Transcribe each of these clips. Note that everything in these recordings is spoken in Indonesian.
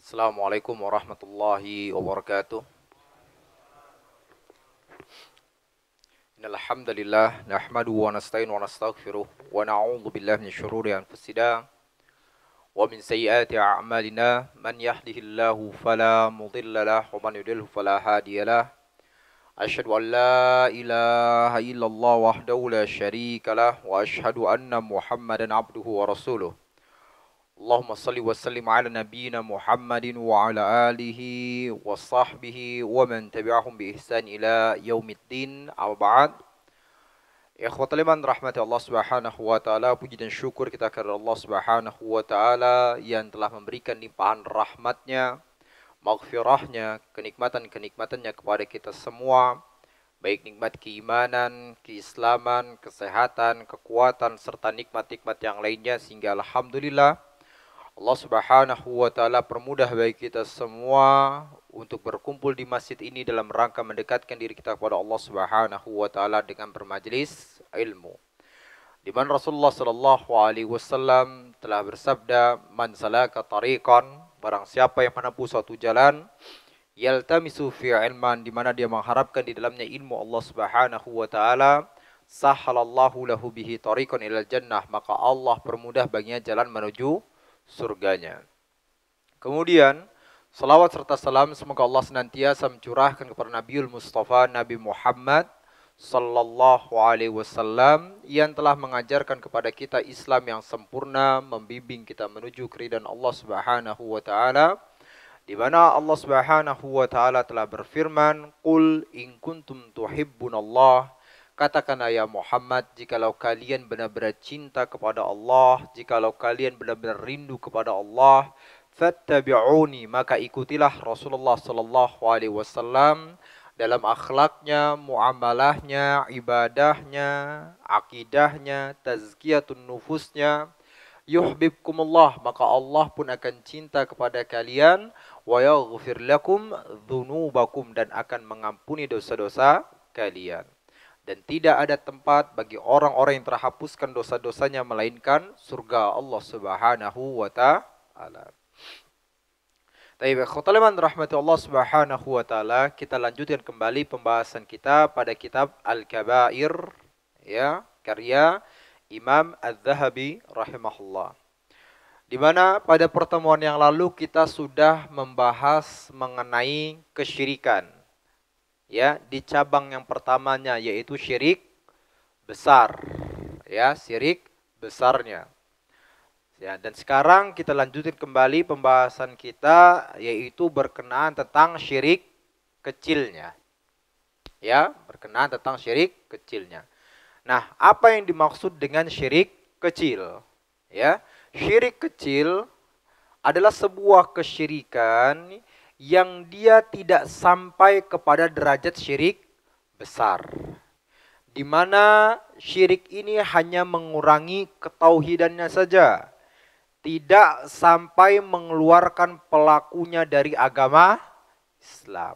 Assalamualaikum warahmatullahi wabarakatuh. Innal hamdalillah nahmaduhu wa nasta'inu wa nastaghfiruh wa na'udzu billahi min syururi anfusina wa min sayyiati a'malina man yahdihillahu fala mudilla lahu wa man yudlil fala hadiyalah. Asyhadu an la ilaha illallah wahdahu la syarika lah wa asyhadu anna Muhammadan abduhu wa rasuluh. Allahumma salli wa sallim ala nabiyyina Muhammadin wa ala alihi wa sahbihi wa man tabi'ahum bi ihsan ila yaumiddin. Amma ba'd. Ikhwatal iman rahmati Allah Subhanahu wa taala, puji dan syukur kita kepada Allah Subhanahu wa taala yang telah memberikan limpahan rahmatnya, maghfirahnya, kenikmatan-kenikmatannya kepada kita semua, baik nikmat keimanan, keislaman, kesehatan, kekuatan serta nikmat-nikmat yang lainnya, sehingga alhamdulillah Allah Subhanahu wa taala permudah bagi kita semua untuk berkumpul di masjid ini dalam rangka mendekatkan diri kita kepada Allah Subhanahu wa taala dengan bermajlis ilmu. Di mana Rasulullah sallallahu alaihi wasallam telah bersabda, "Man salaka tariqan," barang siapa yang menempuh suatu jalan, yaltamisu fi ilman, di mana dia mengharapkan di dalamnya ilmu Allah Subhanahu wa taala, sahalallahu lahu bihi tariqan ilal jannah, maka Allah permudah baginya jalan menuju surganya. Kemudian salawat serta salam semoga Allah senantiasa mencurahkan kepada Nabiul Mustafa Nabi Muhammad sallallahu alaihi wasallam yang telah mengajarkan kepada kita Islam yang sempurna, membimbing kita menuju keridhaan Allah Subhanahu wa taala, di mana Allah Subhanahu wa taala telah berfirman, "Qul in kuntum tuhibbunallah," katakanlah ya Muhammad, jikalau kalian benar-benar cinta kepada Allah, jikalau kalian benar-benar rindu kepada Allah, fattabi'uni, maka ikutilah Rasulullah sallallahu alaihi wasallam dalam akhlaknya, muamalahnya, ibadahnya, akidahnya, tazkiyatun nufusnya. Yuhibbukumullah, maka Allah pun akan cinta kepada kalian, wa yaghfir lakum dzunubakum, dan akan mengampuni dosa-dosa kalian. Dan tidak ada tempat bagi orang-orang yang terhapuskan dosa-dosanya melainkan surga Allah Subhanahu wa taala. Baik, ikhwatal iman rahmati Allah Subhanahu wa taala, kita lanjutkan kembali pembahasan kita pada kitab Al-Kabair, ya, karya Imam Az-Zahabi rahimahullah. Di mana pada pertemuan yang lalu kita sudah membahas mengenai kesyirikan. Ya, di cabang yang pertamanya yaitu syirik besar. Ya, syirik besarnya. Ya, dan sekarang kita lanjutkan kembali pembahasan kita yaitu berkenaan tentang syirik kecilnya. Ya, berkenaan tentang syirik kecilnya. Nah, apa yang dimaksud dengan syirik kecil? Ya, syirik kecil adalah sebuah kesyirikan yang dia tidak sampai kepada derajat syirik besar, di mana syirik ini hanya mengurangi ketauhidannya saja, tidak sampai mengeluarkan pelakunya dari agama Islam.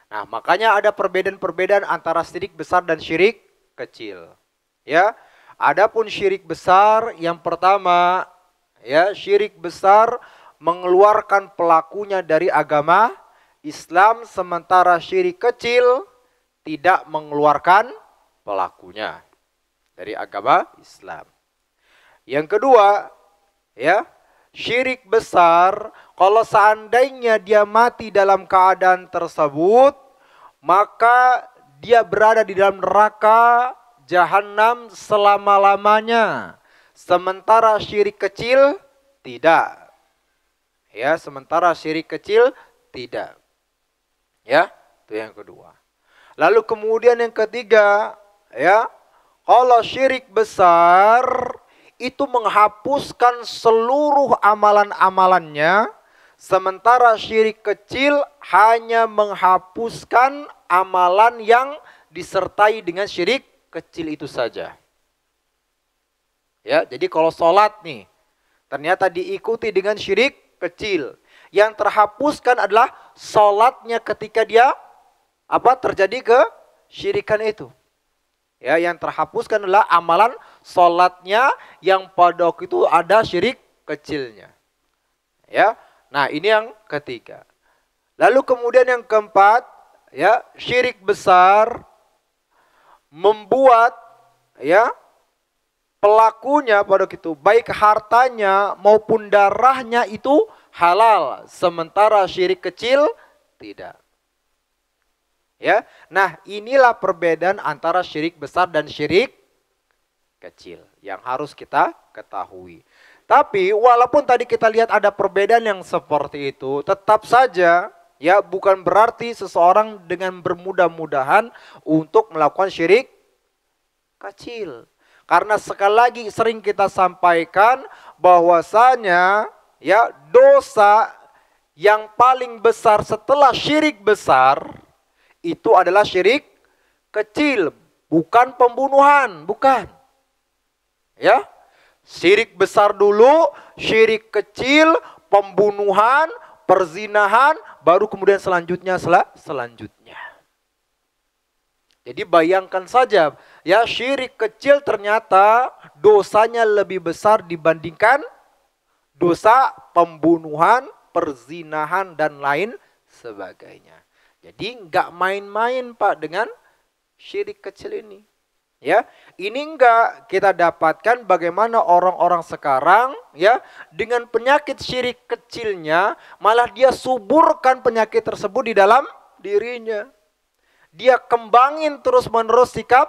Nah, makanya ada perbedaan-perbedaan antara syirik besar dan syirik kecil. Ya, adapun syirik besar yang pertama, ya, syirik besar mengeluarkan pelakunya dari agama Islam, sementara syirik kecil tidak mengeluarkan pelakunya dari agama Islam. Yang kedua, ya, syirik besar kalau seandainya dia mati dalam keadaan tersebut, maka dia berada di dalam neraka jahanam selama-lamanya. Sementara syirik kecil tidak. Ya, sementara syirik kecil tidak. Ya, itu yang kedua. Lalu kemudian yang ketiga, ya, kalau syirik besar itu menghapuskan seluruh amalan-amalannya, sementara syirik kecil hanya menghapuskan amalan yang disertai dengan syirik kecil itu saja. Ya, jadi kalau sholat nih, ternyata diikuti dengan syirik kecil, yang terhapuskan adalah sholatnya ketika dia terjadi kesyirikan itu. Ya, yang terhapuskan adalah amalan sholatnya yang pada waktu itu ada syirik kecilnya. Ya, Nah, ini yang ketiga. Lalu kemudian yang keempat, ya, syirik besar membuat ya pelakunya pada itu baik hartanya maupun darahnya itu halal, sementara syirik kecil tidak. Ya. Nah, inilah perbedaan antara syirik besar dan syirik kecil yang harus kita ketahui. Tapi walaupun tadi kita lihat ada perbedaan yang seperti itu, tetap saja ya bukan berarti seseorang dengan bermudah-mudahan untuk melakukan syirik kecil. Karena sekali lagi sering kita sampaikan bahwasanya ya dosa yang paling besar setelah syirik besar itu adalah syirik kecil, bukan pembunuhan, bukan. Ya. Syirik besar dulu, syirik kecil, pembunuhan, perzinahan, baru kemudian selanjutnya. Jadi bayangkan saja, ya syirik kecil ternyata dosanya lebih besar dibandingkan dosa pembunuhan, perzinahan dan lain sebagainya. Jadi nggak main-main Pak dengan syirik kecil ini. Ya, ini enggak kita dapatkan bagaimana orang-orang sekarang ya dengan penyakit syirik kecilnya malah dia suburkan penyakit tersebut di dalam dirinya. Dia kembangin terus-menerus sikap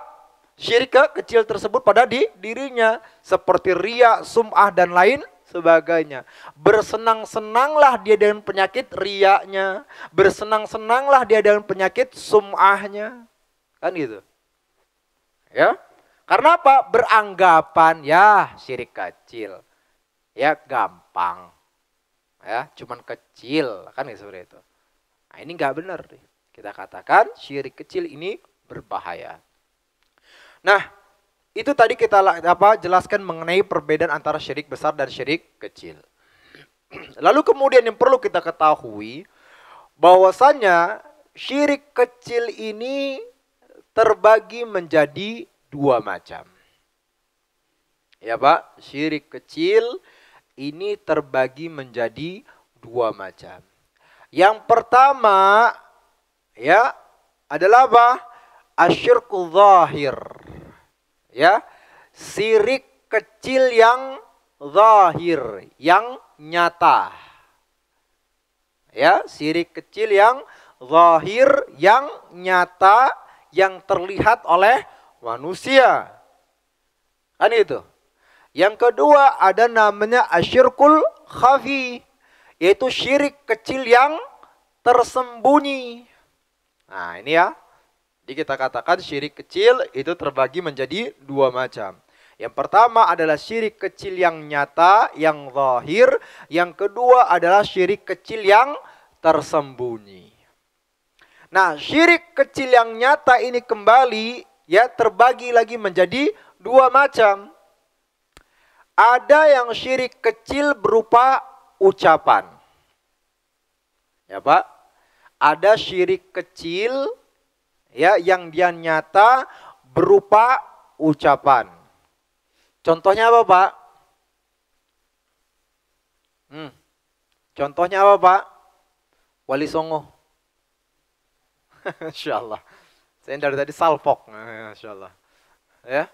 syirik kecil tersebut pada dirinya seperti riya, sum'ah dan lain sebagainya. Bersenang-senanglah dia dengan penyakit riyanya, bersenang-senanglah dia dengan penyakit sum'ahnya. Kan gitu. Ya, karena apa? Beranggapan ya syirik kecil, ya gampang, ya cuman kecil kan seperti itu. Nah ini nggak benar nih. Kita katakan syirik kecil ini berbahaya. Nah itu tadi kita jelaskan mengenai perbedaan antara syirik besar dan syirik kecil. Lalu kemudian yang perlu kita ketahui bahwasanya syirik kecil ini terbagi menjadi dua macam. Ya Pak, syirik kecil ini terbagi menjadi dua macam. Yang pertama ya adalah apa? Asyirku zahir. Ya, syirik kecil yang zahir, yang nyata. Ya, syirik kecil yang zahir, yang nyata, yang terlihat oleh manusia. Kan itu. Yang kedua ada namanya asyirkul khafi. Yaitu syirik kecil yang tersembunyi. Nah ini ya. Jadi kita katakan syirik kecil itu terbagi menjadi dua macam. Yang pertama adalah syirik kecil yang nyata, yang zahir. Yang kedua adalah syirik kecil yang tersembunyi. Nah, syirik kecil yang nyata ini kembali ya terbagi lagi menjadi dua macam. Ada yang syirik kecil berupa ucapan. Ya Pak, ada syirik kecil ya yang dia nyata berupa ucapan. Contohnya apa Pak? Contohnya apa Pak? Wali Songo. Insya Allah. Saya dari tadi salfok. Insya Allah. Ya.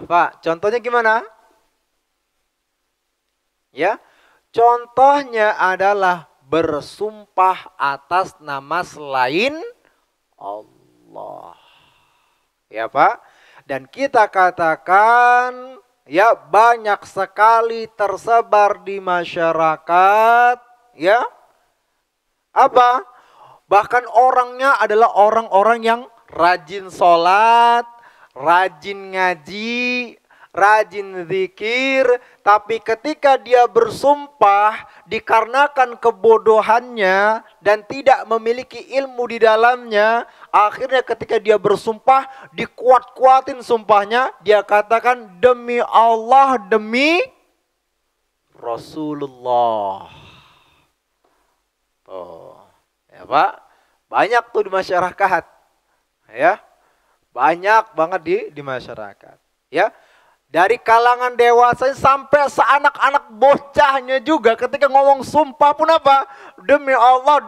Pak, contohnya gimana? Ya. Contohnya adalah bersumpah atas nama selain Allah. Ya Pak. Dan kita katakan ya banyak sekali tersebar di masyarakat. Ya. Apa? Bahkan orangnya adalah orang-orang yang rajin sholat, rajin ngaji, rajin zikir. Tapi ketika dia bersumpah dikarenakan kebodohannya dan tidak memiliki ilmu di dalamnya. Akhirnya ketika dia bersumpah dikuat-kuatin sumpahnya. Dia katakan demi Allah, demi Rasulullah. Ya Pak, banyak tuh di masyarakat. Ya. Banyak banget di masyarakat. Ya. Dari kalangan dewasa sampai seanak-anak bocahnya juga ketika ngomong sumpah pun apa? Demi Allah,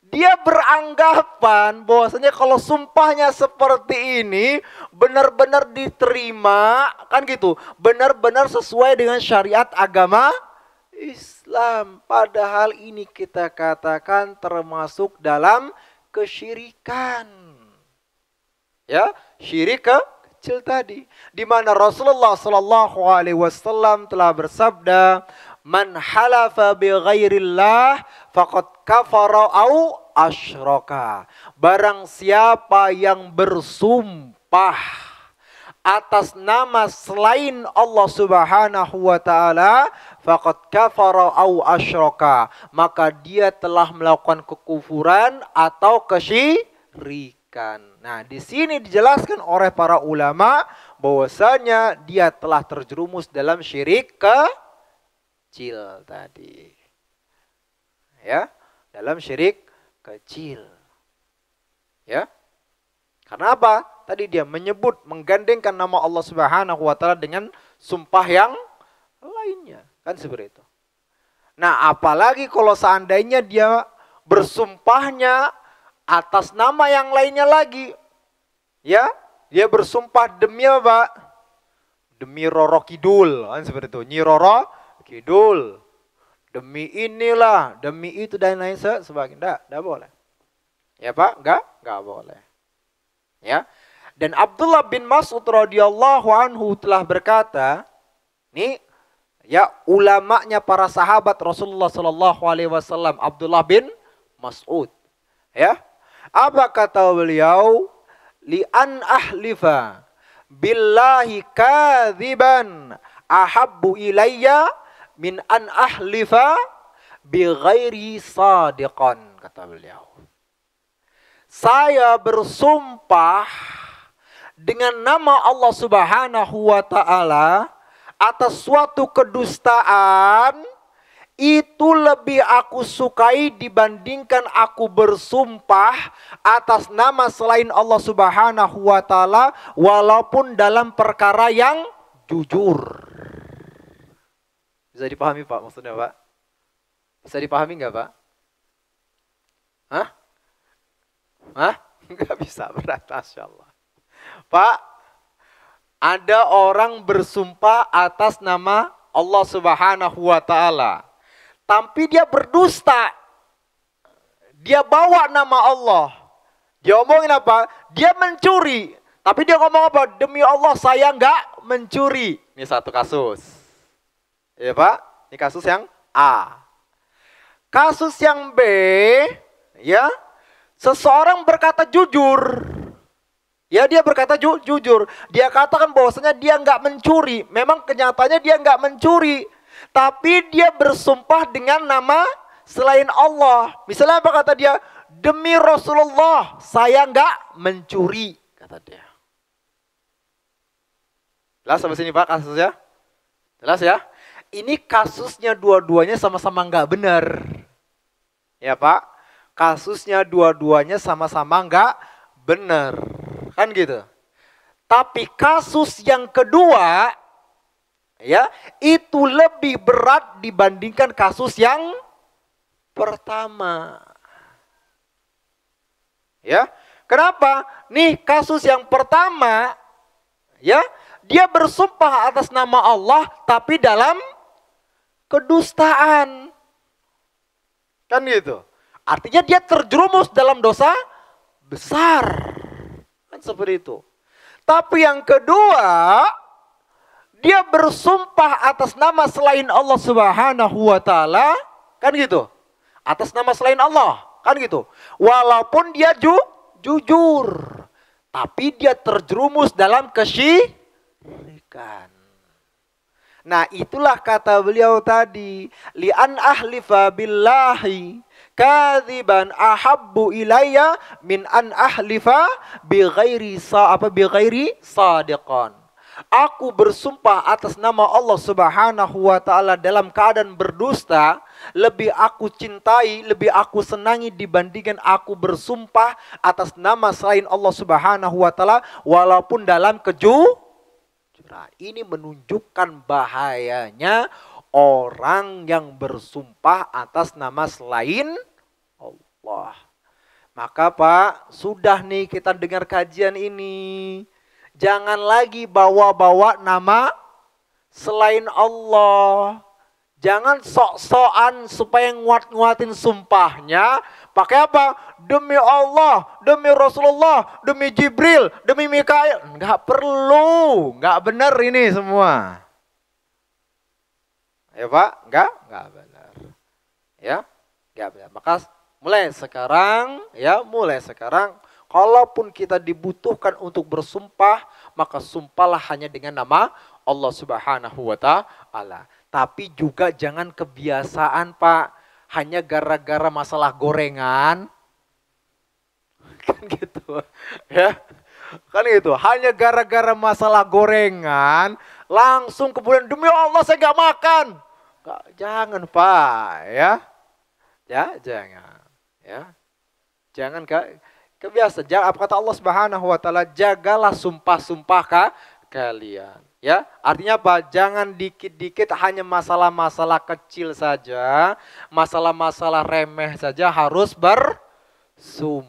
dia beranggapan bahwasanya kalau sumpahnya seperti ini benar-benar diterima, kan gitu. Benar-benar sesuai dengan syariat agama Islam. Padahal ini kita katakan termasuk dalam kesyirikan. Ya, syirik kecil tadi, di mana Rasulullah Shallallahu Alaihi Wasallam telah bersabda, "Man halafa bi ghairillah faqad kafara au asyraka." Barang siapa yang bersumpah atas nama selain Allah Subhanahu wa taala, faqad kafara au asyraka, maka dia telah melakukan kekufuran atau kesyirikan. Nah, di sini dijelaskan oleh para ulama bahwasanya dia telah terjerumus dalam syirik kecil tadi. Ya, dalam syirik kecil. Ya. Karena apa? Tadi dia menyebut, menggandengkan nama Allah Subhanahu wa taala dengan sumpah yang lainnya. Kan seperti itu. Nah, apalagi kalau seandainya dia bersumpahnya atas nama yang lainnya lagi. Ya, dia bersumpah demi apa? Demi Roro Kidul, kan seperti itu. Nyi Roro Kidul. Demi inilah, demi itu dan lain sebagainya. Enggak boleh. Ya, Pak? Enggak boleh. Ya. Dan Abdullah bin Mas'ud radhiyallahu anhu telah berkata, nih ya ulamanya para sahabat Rasulullah sallallahu alaihi wasallam, Abdullah bin Mas'ud. Ya. Apa kata beliau? Li an ahlifa billahi kadziban ahabbu ilayya min an ahlifa bi ghairi sadiqan, kata beliau. Saya bersumpah dengan nama Allah Subhanahu wa taala atas suatu kedustaan, itu lebih aku sukai dibandingkan aku bersumpah atas nama selain Allah Subhanahu wa taala walaupun dalam perkara yang jujur. Bisa dipahami Pak maksudnya Pak? Bisa dipahami enggak Pak? Hah? Enggak bisa, berat, Masya Allah. Pak, ada orang bersumpah atas nama Allah Subhanahu wa taala, tapi dia berdusta. Dia bawa nama Allah. Dia omongin apa? Dia mencuri. Tapi dia ngomong apa? Demi Allah saya enggak mencuri. Ini satu kasus. Ya Pak, ini kasus yang A. Kasus yang B, ya, seseorang berkata jujur. Ya, dia berkata jujur. Dia katakan bahwasanya dia enggak mencuri. Memang kenyataannya dia enggak mencuri. Tapi dia bersumpah dengan nama selain Allah. Misalnya apa kata dia? Demi Rasulullah, saya enggak mencuri, kata dia. Jelas sampai sini Pak kasusnya? Jelas ya? Ini kasusnya dua-duanya sama-sama enggak benar. Ya Pak? Kasusnya dua-duanya sama-sama enggak benar. Kan gitu. Tapi kasus yang kedua, ya, itu lebih berat dibandingkan kasus yang pertama. Ya, kenapa? Nih kasus yang pertama, ya, dia bersumpah atas nama Allah tapi dalam kedustaan. Kan gitu. Artinya dia terjerumus dalam dosa besar. Kan seperti itu. Tapi yang kedua, dia bersumpah atas nama selain Allah Subhanahu wa taala, kan gitu. Atas nama selain Allah, kan gitu. Walaupun dia jujur, tapi dia terjerumus dalam kesyirikan. Nah, itulah kata beliau tadi, li an ahlifa billahi kadziban ahabbu ilayya min an ahlifa bi ghairi sadiqan. Aku bersumpah atas nama Allah Subhanahu wa taala dalam keadaan berdusta, lebih aku cintai, lebih aku senangi dibandingkan aku bersumpah atas nama selain Allah Subhanahu wa taala walaupun dalam Nah, ini menunjukkan bahayanya orang yang bersumpah atas nama selain Allah. Maka Pak, sudah nih kita dengar kajian ini. Jangan lagi bawa-bawa nama selain Allah. Jangan sok-sokan supaya nguat-nguatin sumpahnya. Pakai apa? Demi Allah, demi Rasulullah, demi Jibril, demi Mikail. Enggak perlu. Enggak benar ini semua. Ya Pak? Enggak benar. Ya? Enggak benar. Maka mulai sekarang, kalaupun kita dibutuhkan untuk bersumpah, maka sumpahlah hanya dengan nama Allah Subhanahu wa Ta'ala. Tapi juga jangan kebiasaan Pak, hanya gara-gara masalah gorengan. Kan gitu. Ya. Kan gitu. Hanya gara-gara masalah gorengan, langsung kemudian demi Allah saya gak makan. Jangan Pak, ya. Ya, jangan. Ya. Jangan kebiasaan. Apa kata Allah Subhanahu wa Ta'ala, jagalah sumpah-sumpah kalian. Ya, artinya apa? Jangan dikit-dikit hanya masalah-masalah kecil saja, masalah-masalah remeh saja harus bersumpah.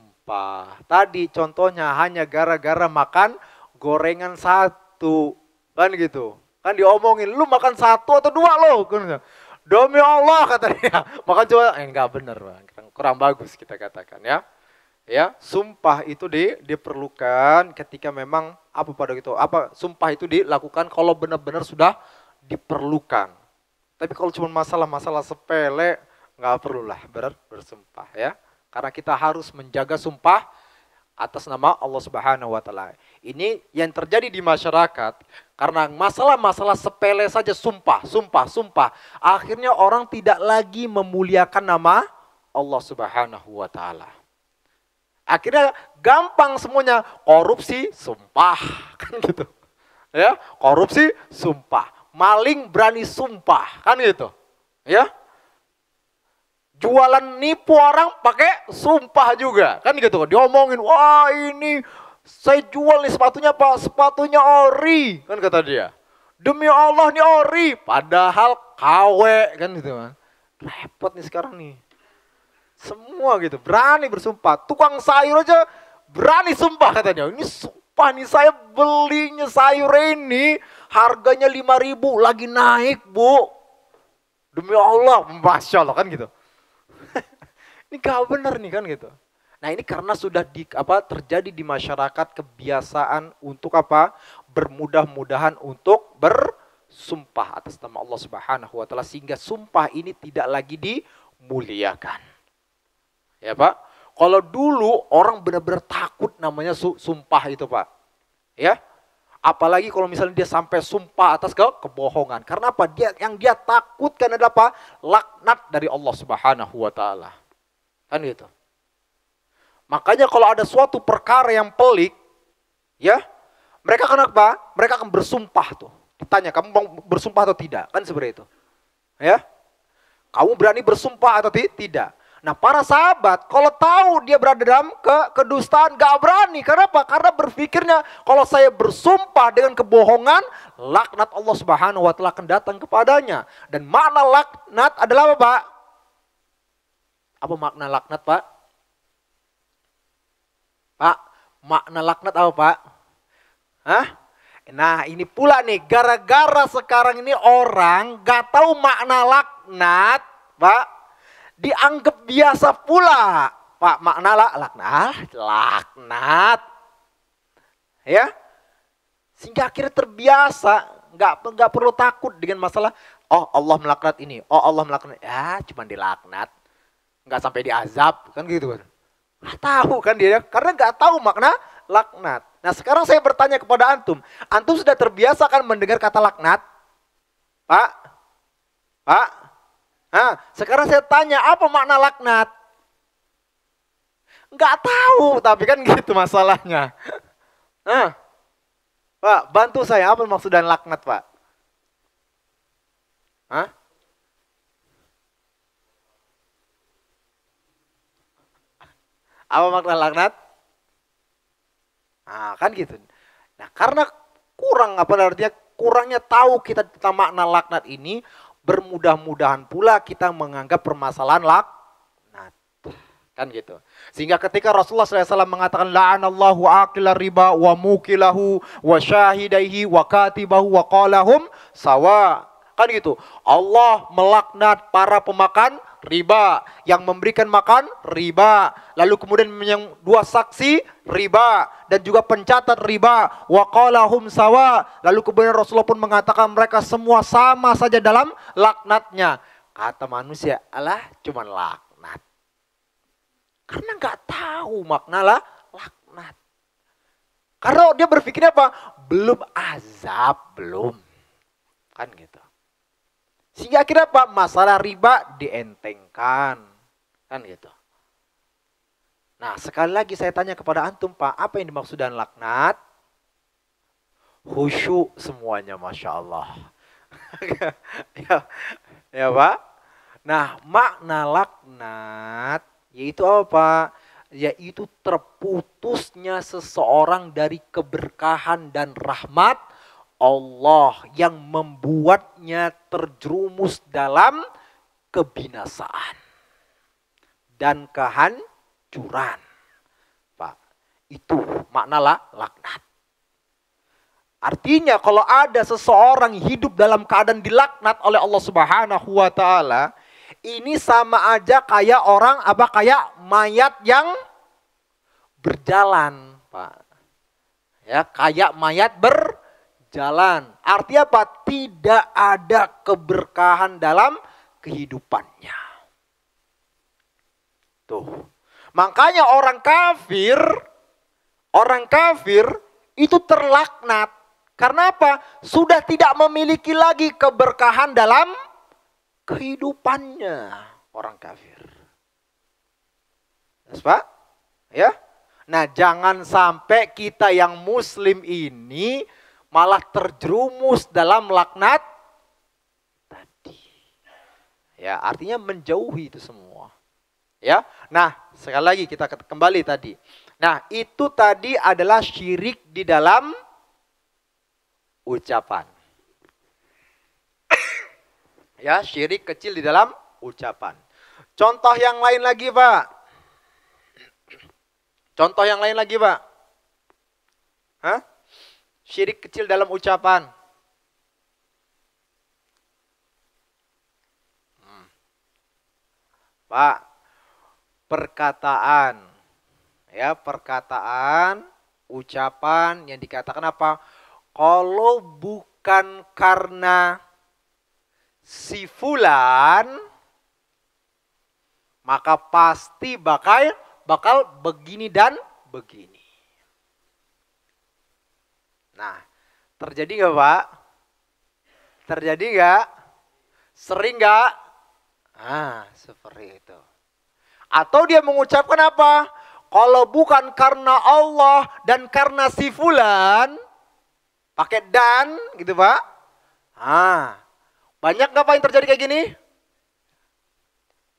Tadi contohnya hanya gara-gara makan gorengan satu, kan gitu. Kan diomongin, lu makan satu atau dua lo? Demi Allah kata dia, makan cuma, enggak benar, kurang bagus kita katakan ya. Ya, sumpah itu diperlukan ketika memang sumpah itu dilakukan kalau benar-benar sudah diperlukan. Tapi kalau cuma masalah-masalah sepele, nggak perlulah bersumpah ya. Karena kita harus menjaga sumpah atas nama Allah Subhanahu wa Ta'ala. Ini yang terjadi di masyarakat karena masalah-masalah sepele saja sumpah. Akhirnya orang tidak lagi memuliakan nama Allah Subhanahu wa Ta'ala. Akhirnya gampang semuanya, korupsi sumpah, kan gitu. Ya, korupsi sumpah, maling berani sumpah, kan gitu. Ya. Jualan nipu orang pakai sumpah juga, kan gitu. Diomongin, wah ini saya jual nih sepatunya Pak, sepatunya ori, kan kata dia. Demi Allah nih ori, padahal KW, kan gitu. Repot nih sekarang nih. Semua gitu, berani bersumpah. Tukang sayur aja berani sumpah katanya. Ini sumpah nih saya belinya sayur ini harganya 5.000 lagi naik Bu. Demi Allah, Masya Allah kan gitu. Ini gak benar nih kan gitu. Nah ini karena sudah terjadi di masyarakat kebiasaan untuk bermudah-mudahan untuk bersumpah atas nama Allah Subhanahu wa Ta'ala sehingga sumpah ini tidak lagi dimuliakan. Ya Pak, kalau dulu orang benar-benar takut namanya sumpah itu Pak. Ya, apalagi kalau misalnya dia sampai sumpah atas kebohongan. Karena apa? Yang dia takutkan adalah apa? Laknat dari Allah Subhanahu wa Ta'ala. Kan gitu. Makanya kalau ada suatu perkara yang pelik, ya, mereka akan apa? Mereka akan bersumpah tuh. Ditanya, kamu mau bersumpah atau tidak? Kan seperti itu. Ya, kamu berani bersumpah atau tidak? Nah para sahabat kalau tahu dia berada dalam kedustaan gak berani. Karena apa? Karena berpikirnya kalau saya bersumpah dengan kebohongan, laknat Allah Subhanahu wa Ta'ala akan datang kepadanya. Dan makna laknat adalah apa Pak? Apa makna laknat Pak? Pak, makna laknat apa Pak? Hah? Nah ini pula nih, gara-gara sekarang ini orang gak tahu makna laknat Pak. Dianggap biasa pula Pak makna laknat ya, sehingga akhirnya terbiasa nggak perlu takut dengan masalah oh Allah melaknat ini, oh Allah melaknat ya cuma dilaknat nggak sampai diazab kan gitu kan, nggak tahu kan dia karena nggak tahu makna laknat. Nah sekarang saya bertanya kepada antum sudah terbiasa kan mendengar kata laknat Pak? Nah, sekarang saya tanya, apa makna laknat? Enggak tahu, tapi kan gitu masalahnya. Nah, Pak, bantu saya, apa maksud dan laknat, Pak? Hah? Apa makna laknat? Nah, kan gitu. Nah, karena kurang artinya kurangnya tahu kita tentang makna laknat ini, bermudah-mudahan pula kita menganggap permasalahan laknat. Kan gitu. Sehingga ketika Rasulullah SAW mengatakan la'anallahu akila riba wa mukilahu wa syahidaihi wa katibahu wa qalahum sawa. Kan gitu. Allah melaknat para pemakan riba, yang memberikan makan riba, lalu kemudian yang dua saksi riba, dan juga pencatat riba, wa qalahum sawa. Lalu kemudian Rasulullah pun mengatakan mereka semua sama saja dalam laknatnya. Kata manusia, alah cuman laknat. Karena nggak tahu makna laknat. Karena dia berpikirnya apa? Belum azab, belum. Kan gitu. Sehingga akhirnya apa? Masalah riba dientengkan. Kan gitu. Nah, sekali lagi saya tanya kepada antum, Pak, apa yang dimaksud dengan laknat? Khusyuk semuanya, Masya Allah. ya Pak? Nah, makna laknat yaitu apa? Yaitu terputusnya seseorang dari keberkahan dan rahmat Allah yang membuatnya terjerumus dalam kebinasaan dan kehancuran. Pak, itu makna laknat. Artinya kalau ada seseorang hidup dalam keadaan dilaknat oleh Allah Subhanahu wa taala, ini sama aja kayak orang apa? Kayak mayat yang berjalan, Pak. Ya, kayak mayat berjalan. Artinya apa? Tidak ada keberkahan dalam kehidupannya. Tuh. Makanya orang kafir itu terlaknat. Karena apa? Sudah tidak memiliki lagi keberkahan dalam kehidupannya. Orang kafir. Yes, Pak? Ya. Nah, jangan sampai kita yang muslim ini malah terjerumus dalam laknat tadi. Ya, artinya menjauhi itu semua. Ya. Nah, sekali lagi kita kembali tadi. Nah, itu tadi adalah syirik di dalam ucapan. Ya, syirik kecil di dalam ucapan. Contoh yang lain lagi, Pak. Contoh yang lain lagi, Pak. Hah? Syirik kecil dalam ucapan. Pak, perkataan. Ya, perkataan, ucapan yang dikatakan apa? Kalau bukan karena si fulan, maka pasti bakal begini dan begini. Nah, terjadi nggak, Pak? Terjadi nggak? Sering nggak? Seperti itu. Atau dia mengucapkan apa? Kalau bukan karena Allah dan karena si fulan, pakai dan, gitu, Pak. Banyak nggak Pak yang terjadi kayak gini?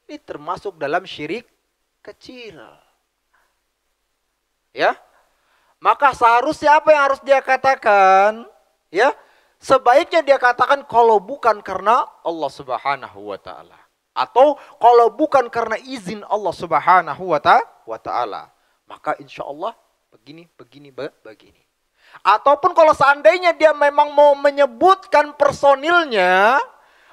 Ini termasuk dalam syirik kecil. Ya. Maka seharusnya apa yang harus dia katakan? Ya, sebaiknya dia katakan kalau bukan karena Allah Subhanahu wa taala, atau kalau bukan karena izin Allah Subhanahu wa taala, maka insya Allah begini. Ataupun kalau seandainya dia memang mau menyebutkan personilnya,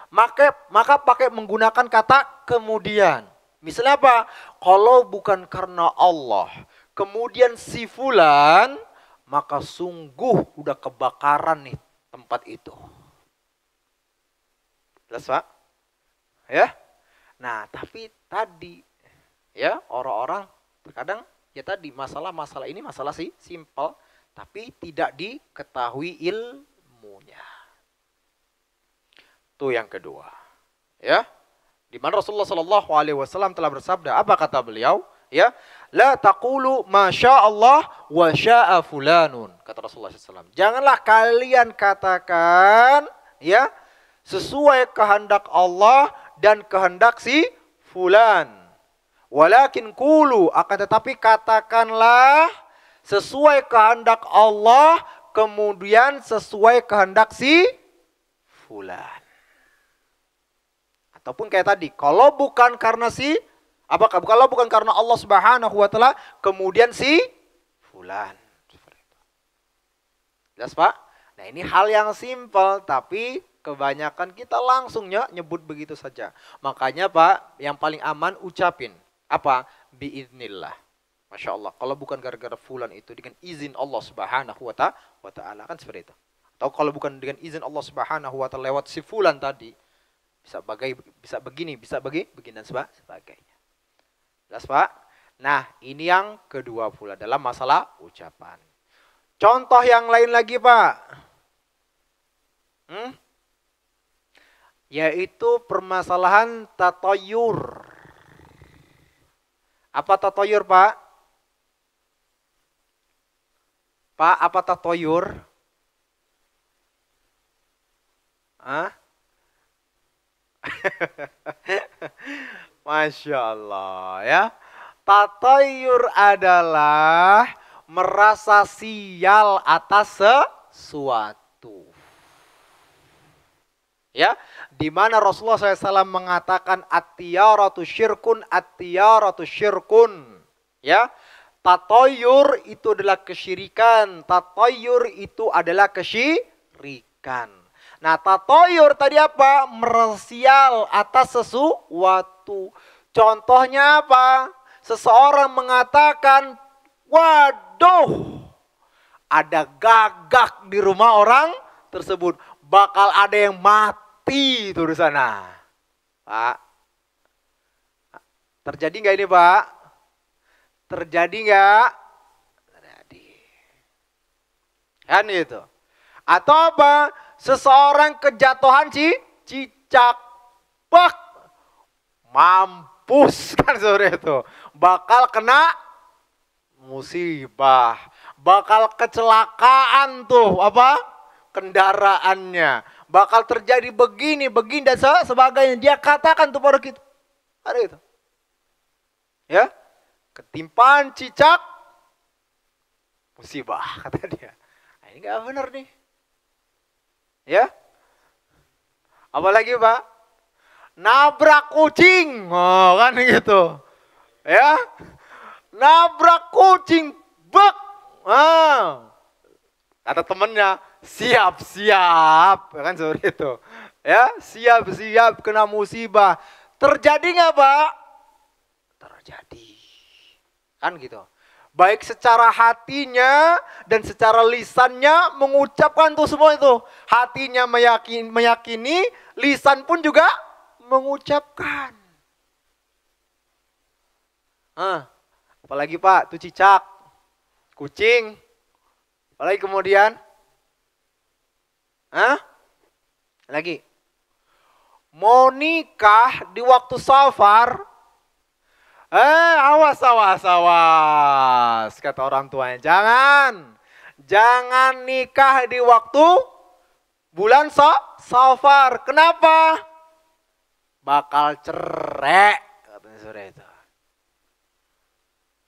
maka pakai menggunakan kata kemudian. Misalnya apa? Kalau bukan karena Allah, kemudian si fulan, maka sungguh udah kebakaran nih tempat itu. Jelas, Pak? Ya. Nah, tapi tadi ya orang-orang terkadang ya tadi masalah ini masalah sih simpel, tapi tidak diketahui ilmunya. Itu yang kedua. Ya. Di mana Rasulullah Shallallahu Alaihi Wasallam telah bersabda, apa kata beliau? Ya, la taqulu masya Allah wa sya'a fulanun, kata Rasulullah SAW. Janganlah kalian katakan ya sesuai kehendak Allah dan kehendak si fulan. Walakin qulu, akan tetapi katakanlah sesuai kehendak Allah, kemudian sesuai kehendak si fulan. Ataupun kayak tadi, kalau bukan karena kalau bukan karena Allah Subhanahu wa taala, kemudian si fulan. Jelas Pak? Nah ini hal yang simpel, tapi kebanyakan kita langsung nyebut begitu saja. Makanya Pak, yang paling aman ucapin. Apa? Biiznillah. Masya Allah. Kalau bukan gara-gara fulan itu dengan izin Allah Subhanahu wa ta'ala. Kan seperti itu. Atau kalau bukan dengan izin Allah Subhanahu wa ta'ala lewat si fulan tadi. Bisa begini, dan sebagainya. Jelas Pak? Nah ini yang kedua pula dalam masalah ucapan. Contoh yang lain lagi Pak. Yaitu permasalahan tatoyur. Apa tatoyur Pak? Pak, apa tatoyur? Masya Allah ya. Tatoyur adalah merasa sial atas sesuatu. Ya, di mana Rasulullah SAW mengatakan at-tiyaratu syirkun, at-tiyaratu syirkun. Ya, tatoyur itu adalah kesyirikan, tatoyur itu adalah kesyirikan. Nah, tatoyur tadi apa? Merasial atas sesuatu. Contohnya apa? Seseorang mengatakan, waduh, ada gagak di rumah orang tersebut. Bakal ada yang mati itu di sana. Pak, terjadi nggak ini Pak? Terjadi nggak? Terjadi. Kan itu. Atau apa? Seseorang kejatuhan cicak. Bak. Mampus kan sore itu. Bakal kena musibah. Bakal kecelakaan tuh apa? Kendaraannya. Bakal terjadi begini dan sebagainya. Dia katakan tuh pada kita. Ada itu. Ya. Ketimpaan cicak. Musibah kata dia. Nah, ini gak benar nih. Ya. Apalagi Pak? Nabrak kucing. Oh kan gitu. Ya. Nabrak kucing. Bek. Kata temennya, siap. Kan seperti itu. Ya, siap kena musibah. Terjadi nggak Pak? Terjadi. Kan gitu. Baik secara hatinya dan secara lisannya mengucapkan tuh semua itu. Hatinya meyakini, lisan pun juga mengucapkan. Apalagi Pak, tuh cicak, kucing, apalagi kemudian, lagi, mau nikah di waktu safar, awas, kata orang tuanya, jangan nikah di waktu bulan safar, kenapa? Bakal cerai, katanya sore itu.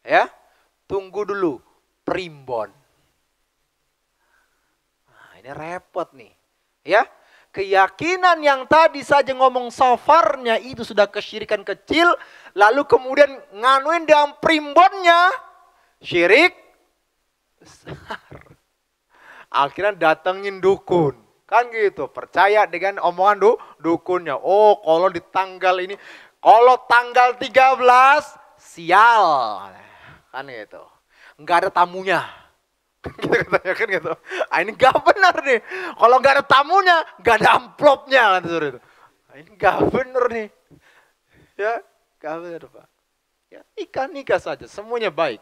Ya, tunggu dulu primbon. Nah, ini repot nih. Ya, keyakinan yang tadi saja ngomong safarnya itu sudah kesyirikan kecil, lalu kemudian nganuin dalam primbonnya syirik besar. Akhirnya datengin dukun. Kan gitu, percaya dengan omongan dukunnya. Oh, kalau di tanggal ini, kalau tanggal 13 sial. Kan gitu. Enggak ada tamunya. Gitu katanya kan gitu. Ini enggak benar nih. Kalau enggak ada tamunya, enggak ada amplopnya kan itu. Ini enggak benar nih. Ya, enggak benar Pak. Ya, nikah saja, semuanya baik.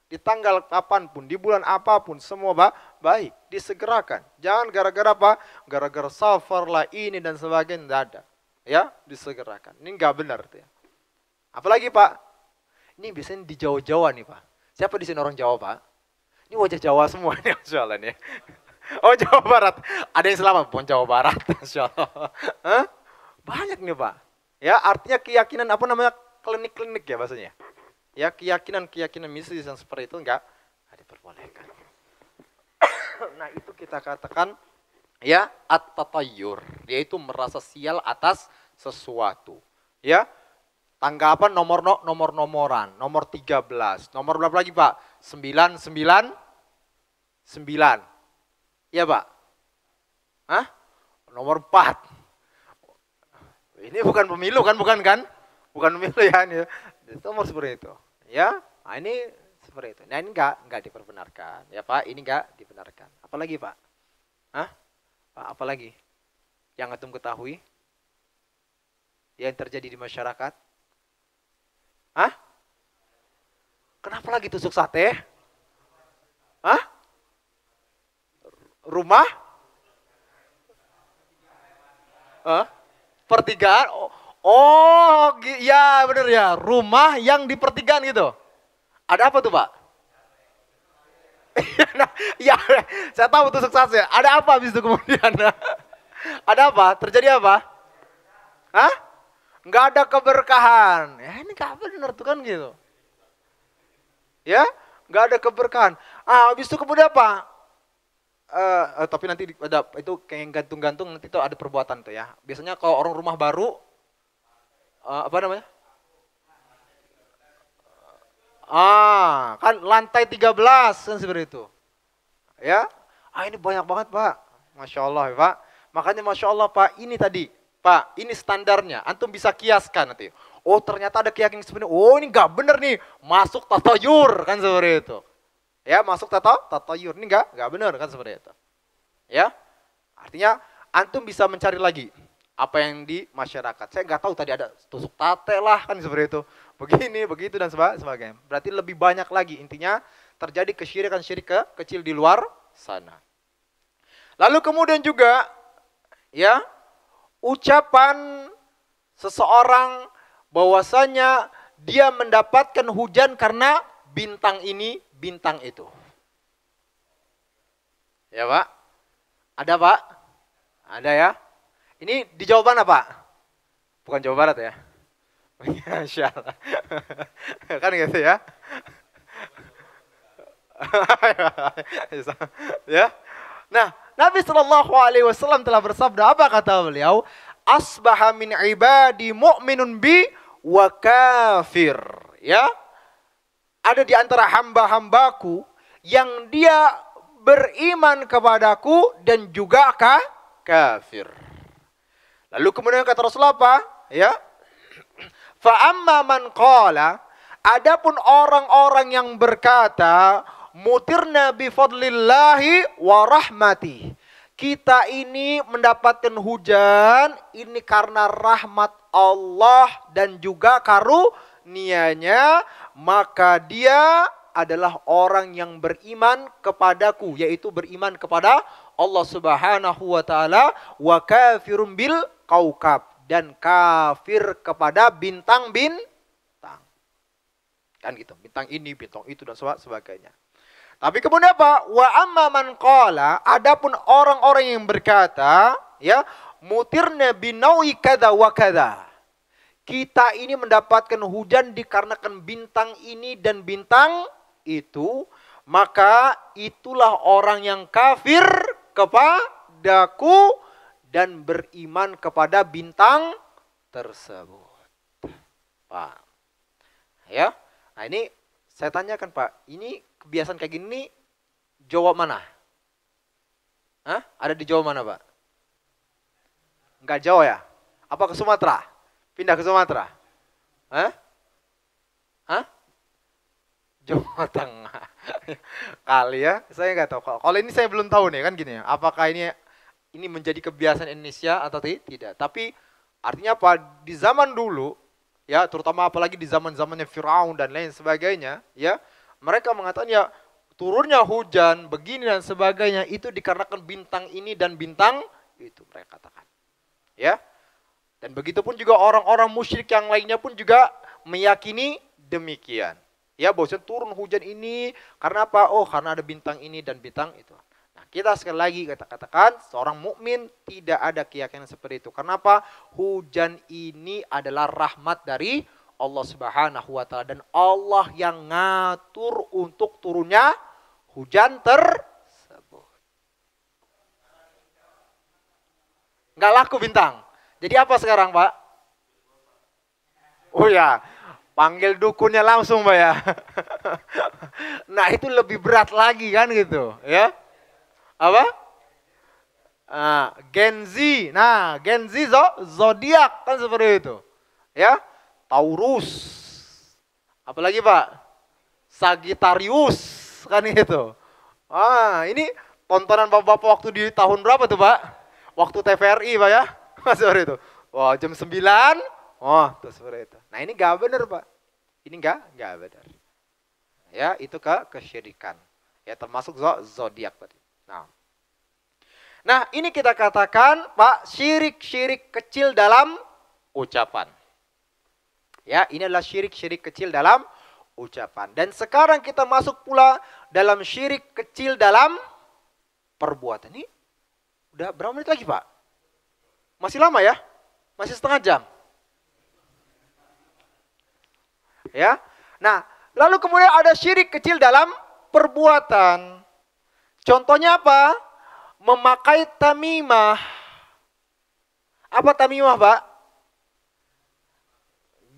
Di tanggal kapanpun, di bulan apapun, semua baik. Disegerakan. Jangan gara-gara apa? Gara-gara safar lah ini dan sebagainya, enggak ada. Ya, disegerakan. Ini enggak benar tuh ya. Apalagi Pak? Ini biasanya di Jawa-Jawa nih Pak. Siapa di sini orang Jawa Pak? Ini wajah Jawa semua nih Masya Allah nih. Oh Jawa Barat. Ada yang selamat pun Jawa Barat Masya Allah. Banyak nih Pak. Ya artinya keyakinan apa namanya klinik-klinik ya bahasanya. Ya keyakinan mistis yang seperti itu enggak diperbolehkan. Nah, itu kita katakan ya at-tatayyur, yaitu merasa sial atas sesuatu. Ya, tanggapan nomoran, nomor 13. Nomor berapa lagi, Pak? 999. Ya, Pak? Hah? Nomor 4. Ini bukan pemilu kan, bukan kan? Bukan pemilu ya, ini. Itu nomor seperti itu. Ya, nah ini seperti itu. Nah, ini enggak diperbenarkan. Ya, Pak, ini enggak dibenarkan. Apalagi, Pak? Hah? Pak, apalagi yang antum ketahui yang terjadi di masyarakat? Hah? Kenapa lagi tusuk sate? Hah? Rumah? Hah? Pertigaan? Ya bener ya. Rumah yang di pertigaan gitu. Ada apa tuh, Pak? Nah, ya, saya tahu tusuk sate. Ada apa habis itu kemudian? Ada apa? Terjadi apa? Hah? Nggak ada keberkahan. Ya ini nggak benar tuh kan gitu. Ya, nggak ada keberkahan. Habis itu kemudian apa? Tapi nanti ada itu kayak gantung-gantung, nanti tuh ada perbuatan tuh ya. Biasanya kalau orang rumah baru, apa namanya? Kan lantai 13 kan seperti itu. Ya, ini banyak banget, Pak. Masya Allah ya, Pak. Makanya Masya Allah, Pak, ini tadi, Pak, ini standarnya. Antum bisa kiaskan nanti. Oh, ternyata ada keyakinan sebenarnya. Oh, ini nggak bener nih. Masuk tatayur kan seperti itu. Ya, masuk tatayur. Ini nggak bener kan seperti itu. Ya, artinya antum bisa mencari lagi apa yang di masyarakat. Saya nggak tahu tadi ada tusuk sate lah kan seperti itu. Begini, begitu dan sebagainya. Berarti lebih banyak lagi. Intinya terjadi kesyirikan kecil di luar sana. Lalu kemudian juga ya ucapan seseorang bahwasanya dia mendapatkan hujan karena bintang ini, bintang itu. Ya, Pak? Ada, Pak? Ada ya? Ini di Jawa mana, Pak? Bukan Jawa Barat ya? Masya Allah. Kan gitu ya? Ya. Nah, Nabi Shallallahu Alaihi Wasallam telah bersabda, apa kata beliau? Asbaha min ibadi mu'minun bi wa kafir. Ya, ada di antara hamba-hambaku yang dia beriman kepadaku dan juga kafir. Lalu kemudian kata Rasulullah apa? Ya. Fa amma man qala, adapun orang-orang yang berkata, mutirna bi fadlillahi wa rahmati. Kita ini mendapatkan hujan ini karena rahmat Allah dan juga karunia-Nya, maka dia adalah orang yang beriman kepadaku, yaitu beriman kepada Allah Subhanahu wa taala, wa kafirun bil kaukab, dan kafir kepada bintang-bintang. Kan gitu, bintang ini, bintang itu dan sebagainya. Tapi kemudian apa? Wa amma man qala, adapun orang-orang yang berkata, ya, mutirna binawi kada wa kada. Kita ini mendapatkan hujan dikarenakan bintang ini dan bintang itu, maka itulah orang yang kafir kepadaku dan beriman kepada bintang tersebut. Pak. Ya. Nah, ini saya tanyakan, Pak, ini kebiasaan kayak gini Jawa mana? Hah? Ada di Jawa mana, Pak? Enggak Jawa ya? Apa ke Sumatera? Pindah ke Sumatera? Hah? Hah? Jawa Tengah. Kali ya, saya nggak tahu. Kalau ini saya belum tahu nih kan gini ya. Apakah ini menjadi kebiasaan Indonesia atau tidak? Tapi artinya apa? Di zaman dulu, ya, terutama apalagi di zaman-zamannya Firaun dan lain sebagainya, ya, mereka mengatakan ya turunnya hujan begini dan sebagainya itu dikarenakan bintang ini dan bintang itu, mereka katakan. Ya. Dan begitu pun juga orang-orang musyrik yang lainnya pun juga meyakini demikian. Ya, bahwasanya turun hujan ini karena apa? Oh, karena ada bintang ini dan bintang itu. Nah, kita sekali lagi katakan seorang mukmin tidak ada keyakinan seperti itu. Kenapa? Hujan ini adalah rahmat dari Allah Subhanahu wa taala dan Allah yang ngatur untuk turunnya hujan tersebut. Nggak laku bintang. Jadi apa sekarang, Pak? Oh ya, panggil dukunnya langsung, Pak ya. Nah, itu lebih berat lagi kan gitu, ya. Apa? Gen Z. Nah, Gen Z zodiak kan seperti itu. Ya. Taurus. Apalagi, Pak? Sagittarius kan itu. Ini tontonan Bapak-bapak waktu di tahun berapa tuh, Pak? Waktu TVRI, Pak ya. Seperti itu. Wah, jam 9. Oh, tuh seperti itu. Nah, ini enggak benar, Pak. Ini enggak benar. Ya, itu kesyirikan. Ya, termasuk zodiak tadi. Nah, ini kita katakan, Pak, syirik-syirik kecil dalam ucapan. Ya, ini adalah syirik-syirik kecil dalam ucapan. Dan sekarang kita masuk pula dalam syirik kecil dalam perbuatan. Ini udah berapa menit lagi, Pak? Masih lama ya? Masih setengah jam. Ya. Nah, lalu kemudian ada syirik kecil dalam perbuatan. Contohnya apa? Memakai tamimah. Apa tamimah, Pak?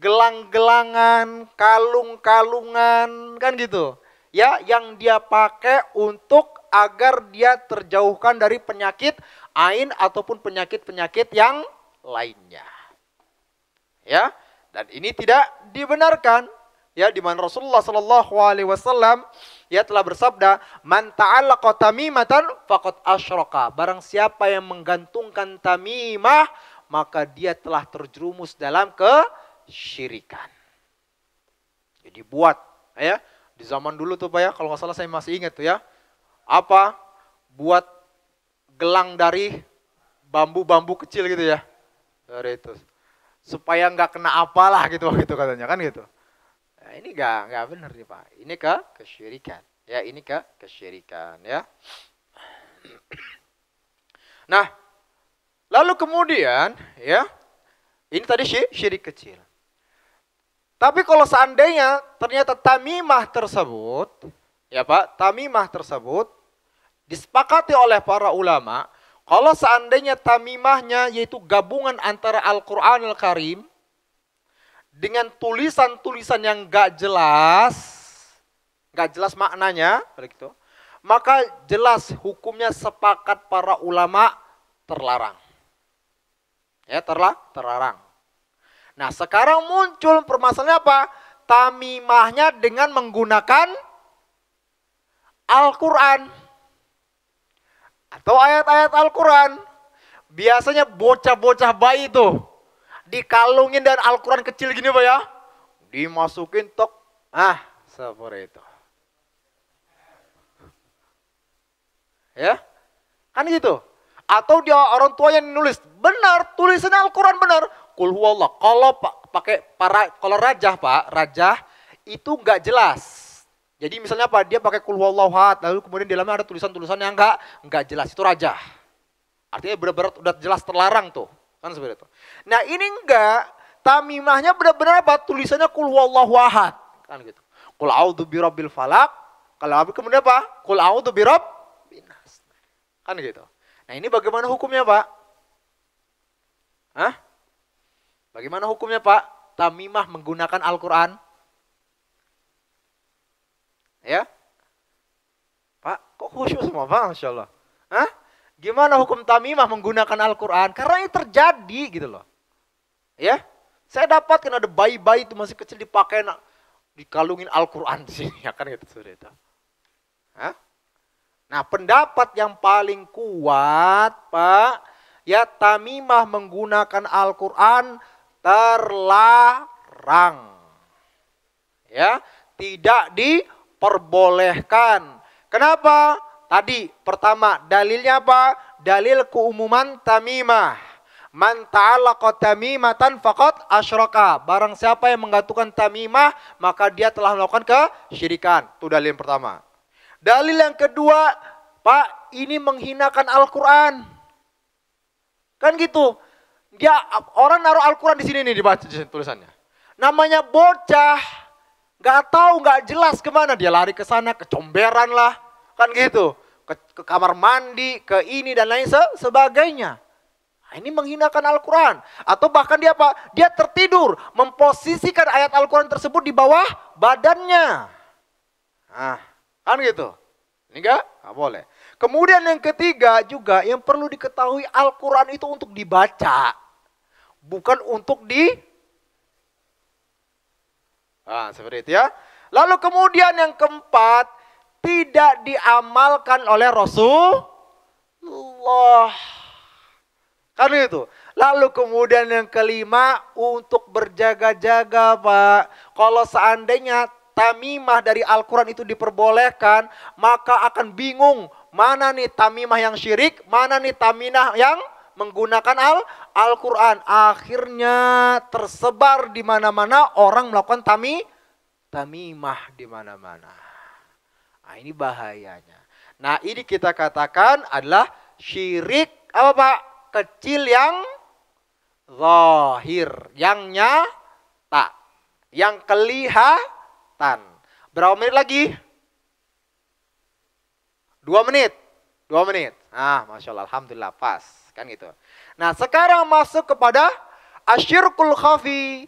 Gelang-gelangan, kalung-kalungan, kan gitu. Ya, yang dia pakai untuk agar dia terjauhkan dari penyakit ain ataupun penyakit-penyakit yang lainnya. Ya, dan ini tidak dibenarkan. Ya, di mana Rasulullah sallallahu alaihi wasallam ya telah bersabda, "Man ta'allaqa tamimatan faqad asyraka." Barang siapa yang menggantungkan tamimah, maka dia telah terjerumus dalam kesyirikan. Jadi buat ya, di zaman dulu tuh Pak ya, kalau nggak salah saya masih ingat tuh ya. Apa? Buat gelang dari bambu-bambu kecil gitu ya. Dari itu. Supaya nggak kena apalah gitu katanya kan gitu. Nah, ini nggak benar nih Pak. Ini kesyirikan. Ya, ini kesyirikan ya. Nah, lalu kemudian ya, ini tadi syirik kecil. Tapi kalau seandainya ternyata tamimah tersebut, ya Pak, tamimah tersebut disepakati oleh para ulama, kalau seandainya tamimahnya yaitu gabungan antara Al-Quran Al-Karim dengan tulisan-tulisan yang gak jelas maknanya, begitu, maka jelas hukumnya sepakat para ulama terlarang. Ya, terlarang. Nah, sekarang muncul permasalahannya apa? Tamimahnya dengan menggunakan Al-Quran atau ayat-ayat Al-Quran. Biasanya bocah-bocah bayi itu dikalungin dan Al-Quran kecil gini Pak ya, dimasukin tok, seperti itu. Ya, kan gitu. Atau dia orang tua yang nulis, benar, tulisannya Al-Quran benar. Qul huwallah. Kalau rajah Pak, rajah itu nggak jelas. Jadi misalnya apa? Dia pakai qul huwallahu ahad, lalu kemudian di dalamnya ada tulisan-tulisan yang nggak jelas, itu rajah. Artinya benar-benar udah jelas terlarang tuh, kan seperti itu. Nah ini enggak, tamimahnya benar-benar apa? Tulisannya qul huwallahu ahad, kan gitu. Qul a'udzu birabbil falaq. Kalau kemudian apa? Qul a'udzu birabbin nas. Kan gitu. Nah ini bagaimana hukumnya Pak? Bagaimana hukumnya Pak? Tamimah menggunakan Al-Quran? Ya? Pak, kok khusyuk semua Pak? Masya Allah. Gimana hukum tamimah menggunakan Al-Quran? Karena ini terjadi gitu loh. Ya? Saya dapatkan ada bayi-bayi itu masih kecil dipakai, dikalungin Al-Quran di sini. Ya kan gitu sudah itu. Nah pendapat yang paling kuat Pak, ya tamimah menggunakan Al-Quran terlarang. Ya, tidak diperbolehkan. Kenapa? Tadi pertama dalilnya apa? Dalil keumuman tamimah. Man ta'allaqa tamimatan faqad asyraka. Barang siapa yang menggantungkan tamimah, maka dia telah melakukan kesyirikan. Itu dalil yang pertama. Dalil yang kedua, Pak, ini menghinakan Al-Quran. Kan gitu. Dia orang naruh Al-Quran di sini nih dibaca tulisannya. Namanya bocah, nggak tahu, nggak jelas kemana dia lari ke sana, kecomberan lah, kan gitu. Ke kamar mandi, ke ini dan lain sebagainya. Ini menghinakan Al-Quran. Atau bahkan dia apa? Dia tertidur. Memposisikan ayat Al-Quran tersebut di bawah badannya. Nah, kan gitu. Ini enggak boleh. Kemudian yang ketiga juga yang perlu diketahui, Al-Quran itu untuk dibaca. Bukan untuk seperti itu ya. Lalu kemudian yang keempat, tidak diamalkan oleh Rasulullah. Kan itu. Lalu kemudian yang kelima, untuk berjaga-jaga Pak. Kalau seandainya tamimah dari Al-Quran itu diperbolehkan, maka akan bingung mana nih tamimah yang syirik, mana nih tamimah yang menggunakan Al-Quran. Akhirnya tersebar di mana-mana, orang melakukan tamimah di mana-mana. Nah, ini bahayanya. Nah, ini kita katakan adalah syirik apa Pak? Kecil yang zahir, yang nyata, yang kelihatan. Berapa menit lagi? 2 menit. 2 menit. Ah, Masya Allah, Alhamdulillah, pas. Kan gitu. Nah, sekarang masuk kepada asyirkul khafi,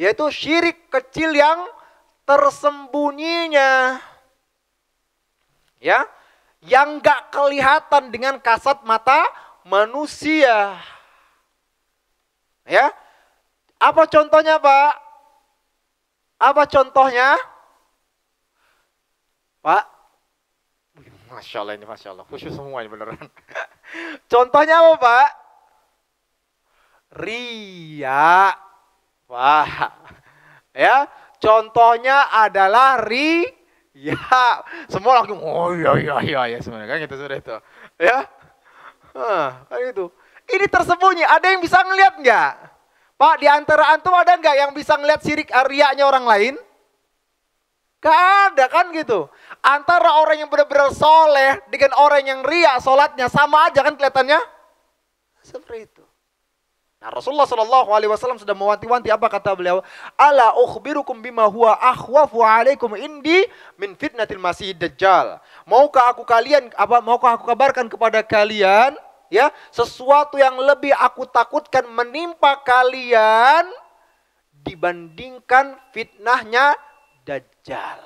yaitu syirik kecil yang tersembunyinya. Ya, yang gak kelihatan dengan kasat mata manusia. Ya. Apa contohnya, Pak? Apa contohnya? Pak? Masya Allah ini, Masya Allah. Khusyuk semua ini beneran. Contohnya apa, Pak? Ria. Pak. Ya. Contohnya adalah ya, semua langsung oh iya sebenarnya kan gitu sudah itu. Ya. Kayak gitu. Ini tersembunyi, ada yang bisa ngelihat nggak? Pak, di antara antum ada nggak yang bisa ngelihat sirik riaknya orang lain? Gak ada kan gitu. Antara orang yang benar-benar soleh dengan orang yang riak sholatnya sama aja kan kelihatannya? Seperti itu. Nah, Rasulullah SAW sudah mewanti-wanti, apa kata beliau? Ala ukhbirukum bima huwa akhwafu alaikum indi min fitnatil masih dajjal. Maukah aku kabarkan kepada kalian ya sesuatu yang lebih aku takutkan menimpa kalian dibandingkan fitnahnya Dajjal.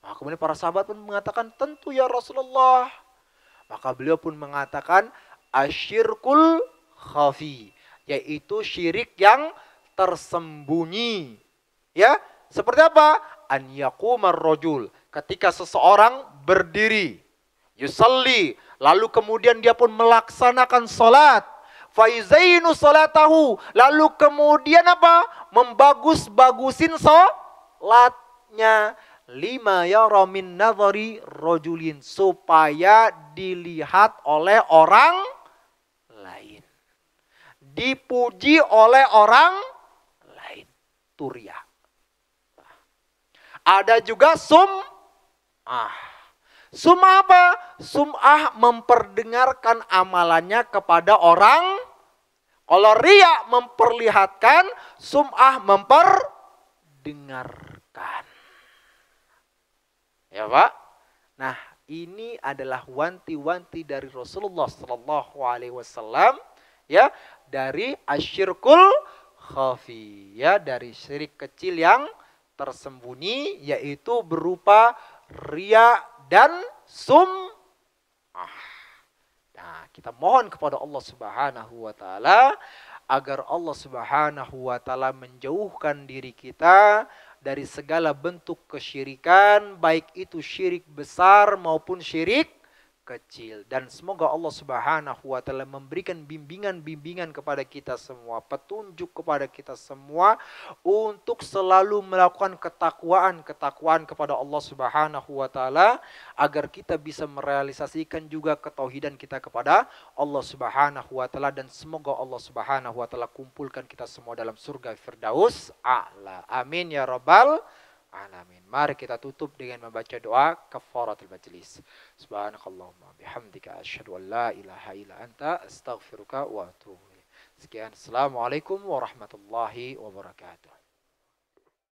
Nah, kemudian para sahabat pun mengatakan, tentu ya Rasulullah. Maka beliau pun mengatakan asyirkul khafi, yaitu syirik yang tersembunyi. Ya, seperti apa? An yaqumar rajul, ketika seseorang berdiri, yusalli, lalu kemudian dia pun melaksanakan salat, faizainu salatahu, lalu kemudian apa? Membagus-bagusin salatnya, lima yara min nadhari rajulin, supaya dilihat oleh orang lain, dipuji oleh orang lain. Turia. Ada juga sum'ah. Sum'ah apa? Sum'ah memperdengarkan amalannya kepada orang. Kalau riya memperlihatkan, sum'ah memperdengarkan. Ya Pak? Nah, ini adalah wanti-wanti dari Rasulullah SAW, ya, dari asyirkul khafi, ya, dari syirik kecil yang tersembunyi, yaitu berupa riya dan sum'ah. Nah, kita mohon kepada Allah Subhanahu wa taala agar Allah Subhanahu wa taala menjauhkan diri kita dari segala bentuk kesyirikan, baik itu syirik besar maupun syirik kecil. Dan semoga Allah Subhanahu wa taala memberikan bimbingan-bimbingan kepada kita semua, petunjuk kepada kita semua untuk selalu melakukan ketakwaan kepada Allah Subhanahu wa taala, agar kita bisa merealisasikan juga ketauhidan kita kepada Allah Subhanahu wa taala, dan semoga Allah Subhanahu wa taala kumpulkan kita semua dalam surga Firdaus a'la. Amin ya rabbal alamin. Mari kita tutup dengan membaca doa kafaratul majlis. Subhanakallahumma bihamdika asyhadu an la ilaha illa anta astaghfiruka wa atubu ilaik. Sekian, assalamualaikum warahmatullahi wabarakatuh.